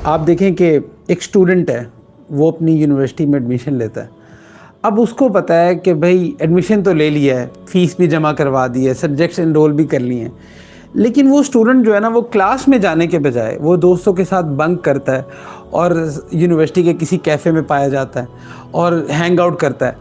آپ دیکھیں کہ ایک اسٹوڈنٹ ہے، وہ اپنی یونیورسٹی میں ایڈمیشن لیتا ہے. اب اس کو پتہ ہے کہ بھائی ایڈمیشن تو لے لیا ہے، فیس بھی جمع کروا دی ہے، سبجیکٹس انرول بھی کر لیے ہیں، لیکن وہ اسٹوڈنٹ جو ہے نا، وہ کلاس میں جانے کے بجائے وہ دوستوں کے ساتھ بنک کرتا ہے اور یونیورسٹی کے کسی کیفے میں پایا جاتا ہے اور ہینگ آؤٹ کرتا ہے.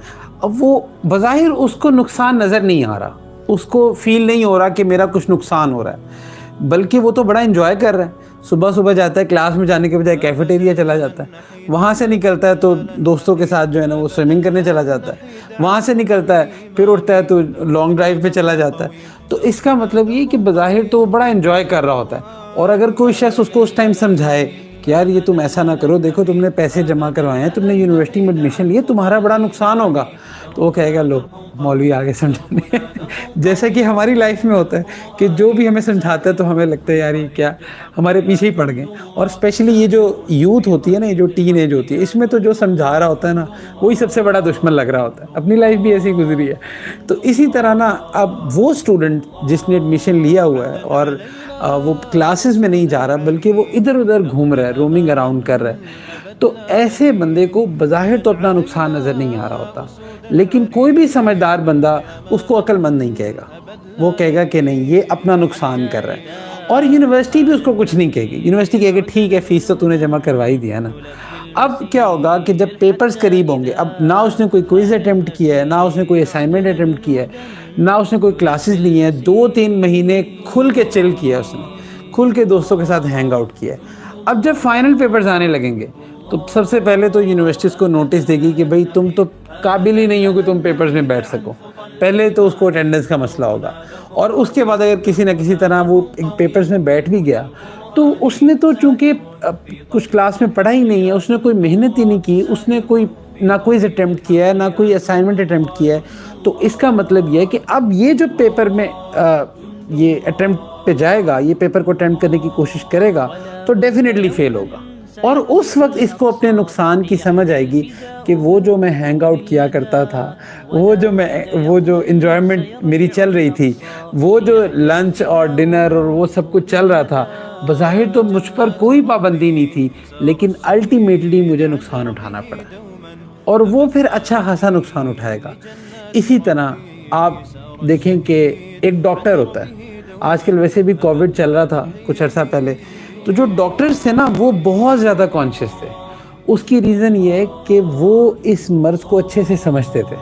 اب وہ بظاہر اس کو نقصان نظر نہیں آ رہا، اس کو فیل نہیں ہو رہا کہ میرا کچھ نقصان ہو رہا ہے، بلکہ وہ تو بڑا انجوائے کر رہا ہے. صبح صبح جاتا ہے، کلاس میں جانے کے بجائے کیفیٹیریا چلا جاتا ہے، وہاں سے نکلتا ہے تو دوستوں کے ساتھ جو ہے نا وہ سوئمنگ کرنے چلا جاتا ہے، وہاں سے نکلتا ہے پھر اٹھتا ہے تو لانگ ڈرائیو پہ چلا جاتا ہے. تو اس کا مطلب یہ کہ بظاہر تو وہ بڑا انجوائے کر رہا ہوتا ہے، اور اگر کوئی شخص اس کو اس ٹائم سمجھائے کہ یار یہ تم ایسا نہ کرو، دیکھو تم نے پیسے جمع کروائے ہیں، تم نے یونیورسٹی میں ایڈمیشن لیے، تمہارا بڑا نقصان ہوگا، تو وہ کہے گا لو مولوی آگے سمجھانے. جیسا کہ ہماری لائف میں ہوتا ہے کہ جو بھی ہمیں سمجھاتا ہے تو ہمیں لگتا ہے یار یہ کیا ہمارے پیچھے ہی پڑ گئے. اور اسپیشلی یہ جو یوتھ ہوتی ہے نا، یہ جو ٹین ایج ہوتی ہے، اس میں تو جو سمجھا رہا ہوتا ہے نا وہی سب سے بڑا دشمن لگ رہا ہوتا ہے. اپنی لائف بھی ایسی گزری ہے. تو اسی طرح نا اب وہ اسٹوڈنٹ جس نے ایڈمیشن لیا ہوا ہے اور وہ کلاسز میں نہیں جا رہا بلکہ وہ ادھر ادھر گھوم رہا ہے، رومنگ اراؤنڈ کر رہا ہے، تو ایسے بندے کو بظاہر تو اپنا نقصان نظر نہیں آ رہا ہوتا، لیکن کوئی بھی سمجھدار بندہ اس کو عقل مند نہیں کہے گا. وہ کہے گا کہ نہیں یہ اپنا نقصان کر رہا ہے. اور یونیورسٹی بھی اس کو کچھ نہیں کہے گی. یونیورسٹی کہے گی ٹھیک ہے فیس تو نے جمع کروائی دیا نا. اب کیا ہوگا کہ جب پیپرز قریب ہوں گے، اب نہ اس نے کوئی کوئز اٹیمپٹ کیا ہے، نہ اس نے کوئی اسائنمنٹ اٹیمپٹ کیا ہے، نہ اس نے کوئی کلاسز لی ہیں، 2-3 مہینے کھل کے چل کیا، اس نے کھل کے دوستوں کے ساتھ ہینگ آؤٹ کیا ہے. اب جب فائنل پیپرز آنے لگیں گے تو سب سے پہلے تو یونیورسٹیز کو نوٹس دے گی کہ بھئی تم تو قابل ہی نہیں ہو کہ تم پیپرز میں بیٹھ سکو. پہلے تو اس کو اٹینڈنس کا مسئلہ ہوگا، اور اس کے بعد اگر کسی نہ کسی طرح وہ پیپرز میں بیٹھ بھی گیا تو اس نے تو چونکہ کچھ کلاس میں پڑھا ہی نہیں ہے، اس نے کوئی محنت ہی نہیں کی، اس نے کوئی نہ کوئی اٹیمپٹ کیا ہے، نہ کوئی اسائنمنٹ اٹیمپٹ کیا ہے. تو اس کا مطلب یہ ہے کہ اب یہ جو پیپر میں یہ اٹیمپٹ پہ جائے گا، یہ پیپر کو اٹیمپٹ کرنے کی کوشش کرے گا تو ڈیفینیٹلی فیل ہوگا. اور اس وقت اس کو اپنے نقصان کی سمجھ آئے گی کہ وہ جو میں ہینگ آؤٹ کیا کرتا تھا، وہ جو انجوائمنٹ میری چل رہی تھی، وہ جو لنچ اور ڈنر اور وہ سب کچھ چل رہا تھا، بظاہر تو مجھ پر کوئی پابندی نہیں تھی، لیکن الٹیمیٹلی مجھے نقصان اٹھانا پڑا، اور وہ پھر اچھا خاصا نقصان اٹھائے گا. اسی طرح آپ دیکھیں کہ ایک ڈاکٹر ہوتا ہے، آج کل ویسے بھی کووڈ چل رہا تھا کچھ عرصہ پہلے، تو جو ڈاکٹرز تھے نا وہ بہت زیادہ کانشیس تھے. اس کی ریزن یہ ہے کہ وہ اس مرض کو اچھے سے سمجھتے تھے.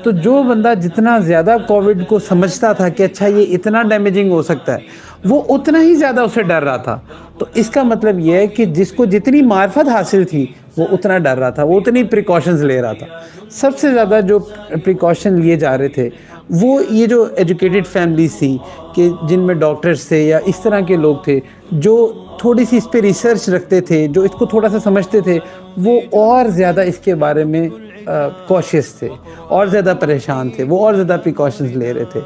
تو جو بندہ جتنا زیادہ کووڈ کو سمجھتا تھا کہ اچھا یہ اتنا ڈیمیجنگ ہو سکتا ہے، وہ اتنا ہی زیادہ اسے ڈر رہا تھا. تو اس کا مطلب یہ ہے کہ جس کو جتنی معرفت حاصل تھی وہ اتنا ڈر رہا تھا، وہ اتنی پریکاشنز لے رہا تھا. سب سے زیادہ جو پریکاشن لیے جا رہے تھے وہ یہ جو ایجوکیٹڈ فیملیز تھی، کہ جن میں ڈاکٹرز تھے یا اس طرح کے لوگ تھے جو تھوڑی سی اس پہ ریسرچ رکھتے تھے، جو اس کو تھوڑا سا سمجھتے تھے، وہ اور زیادہ اس کے بارے میں کوشش تھے، اور زیادہ پریشان تھے، وہ اور زیادہ پریکاشنز لے رہے تھے.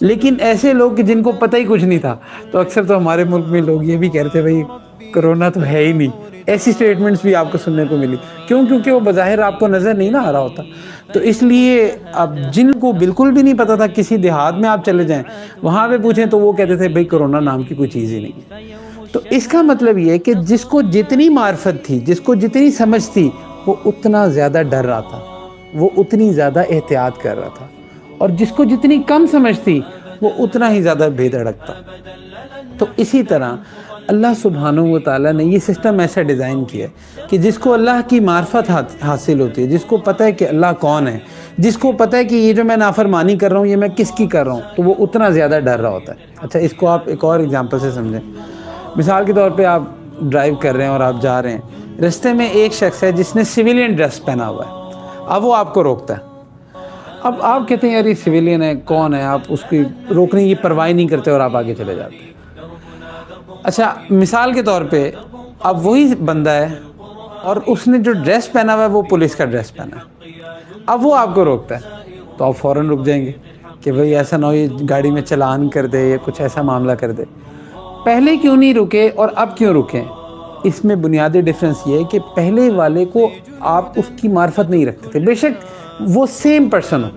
لیکن ایسے لوگ کہ جن کو پتہ ہی کچھ نہیں تھا، تو اکثر تو ہمارے ملک میں لوگ یہ بھی کہہ رہے تھے بھائی کرونا تو ہے ہی نہیں. ایسی سٹیٹمنٹس بھی آپ کو سننے کو ملی. کیونکہ وہ بظاہر آپ کو نظر نہیں نہ آ رہا ہوتا. تو اس لیے اب جن کو بالکل بھی نہیں پتہ تھا، کسی دیہات میں آپ چلے جائیں وہاں پہ پوچھیں تو وہ کہتے تھے بھائی کرونا نام کی کوئی چیز ہی نہیں. تو اس کا مطلب یہ ہے کہ جس کو جتنی معرفت تھی، جس کو جتنی سمجھ تھی، وہ اتنا زیادہ ڈر رہا تھا، وہ اتنی زیادہ احتیاط کر رہا تھا. اور جس کو جتنی کم سمجھ تھی وہ اتنا ہی زیادہ بے دھڑک تھا. تو اسی طرح اللہ سبحانہ و تعالیٰ نے یہ سسٹم ایسا ڈیزائن کیا ہے کہ جس کو اللہ کی معرفت حاصل ہوتی ہے، جس کو پتہ ہے کہ اللہ کون ہے، جس کو پتہ ہے کہ یہ جو میں نافرمانی کر رہا ہوں یہ میں کس کی کر رہا ہوں، تو وہ اتنا زیادہ ڈر رہا ہوتا ہے. اچھا اس کو آپ ایک اور اگزامپل سے سمجھیں. مثال کے طور پہ آپ ڈرائیو کر رہے ہیں اور آپ جا رہے ہیں، رستے میں ایک شخص ہے جس نے سویلین ڈریس پہنا ہوا ہے. اب وہ آپ کو روکتا ہے. اب آپ کہتے ہیں یار یہ سویلین ہے، کون ہے، آپ اس کی روکنے کی پرواہ نہیں کرتے اور آپ آگے چلے جاتے ہیں. اچھا مثال کے طور پہ اب وہی بندہ ہے اور اس نے جو ڈریس پہنا ہوا ہے وہ پولیس کا ڈریس پہنا ہے. اب وہ آپ کو روکتا ہے تو آپ فوراً رک جائیں گے کہ بھئی ایسا نہ ہو یہ گاڑی میں چلان کر دے یا کچھ ایسا معاملہ کر دے. پہلے کیوں نہیں رکے اور اب کیوں رکیں؟ اس میں بنیادی ڈیفرنس یہ ہے کہ پہلے والے کو آپ اس کی معرفت نہیں رکھتے تھے، بے شک وہ سیم پرسن ہو،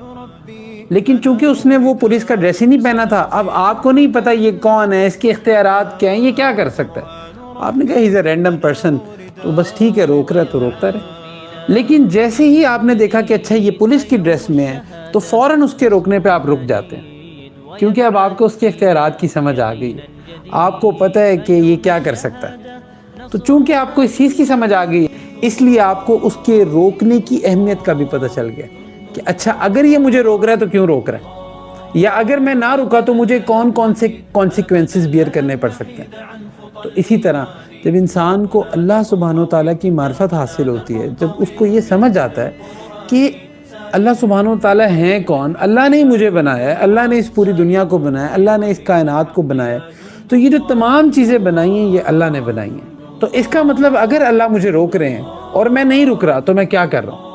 لیکن چونکہ اس نے وہ پولیس کا ڈریس ہی نہیں پہنا تھا، اب آپ کو نہیں پتہ یہ کون ہے، اس کے اختیارات کیا ہیں، یہ کیا کر سکتا ہے. آپ نے کہا ہی از اے رینڈم پرسن، تو بس ٹھیک ہے، روک رہا ہے تو روکتا رہے۔ لیکن جیسے ہی آپ نے دیکھا کہ اچھا یہ پولیس کی ڈریس میں ہے، تو فوراً اس کے روکنے پہ آپ رک جاتے ہیں، کیونکہ اب آپ کو اس کے اختیارات کی سمجھ آ گئی، آپ کو پتہ ہے کہ یہ کیا کر سکتا ہے۔ تو چونکہ آپ کو اس چیز کی سمجھ آ گئی، اس لیے آپ کو اس کے روکنے کی اہمیت کا بھی پتہ چل گیا کہ اچھا اگر یہ مجھے روک رہا ہے تو کیوں روک رہا ہے، یا اگر میں نہ رکا تو مجھے کون کون سے کانسیکوینسز بیئر کرنے پڑ سکتے ہیں۔ تو اسی طرح جب انسان کو اللہ سبحانہ و تعالیٰ کی معرفت حاصل ہوتی ہے، جب اس کو یہ سمجھ آتا ہے کہ اللہ سبحانہ و تعالیٰ ہیں کون، اللہ نے ہی مجھے بنایا ہے، اللہ نے اس پوری دنیا کو بنایا ہے، اللہ نے اس کائنات کو بنایا ہے، تو یہ جو تمام چیزیں بنائی ہیں یہ اللہ نے بنائی ہیں۔ تو اس کا مطلب اگر اللہ مجھے روک رہے ہیں اور میں نہیں رک رہا تو میں کیا کر رہا ہوں؟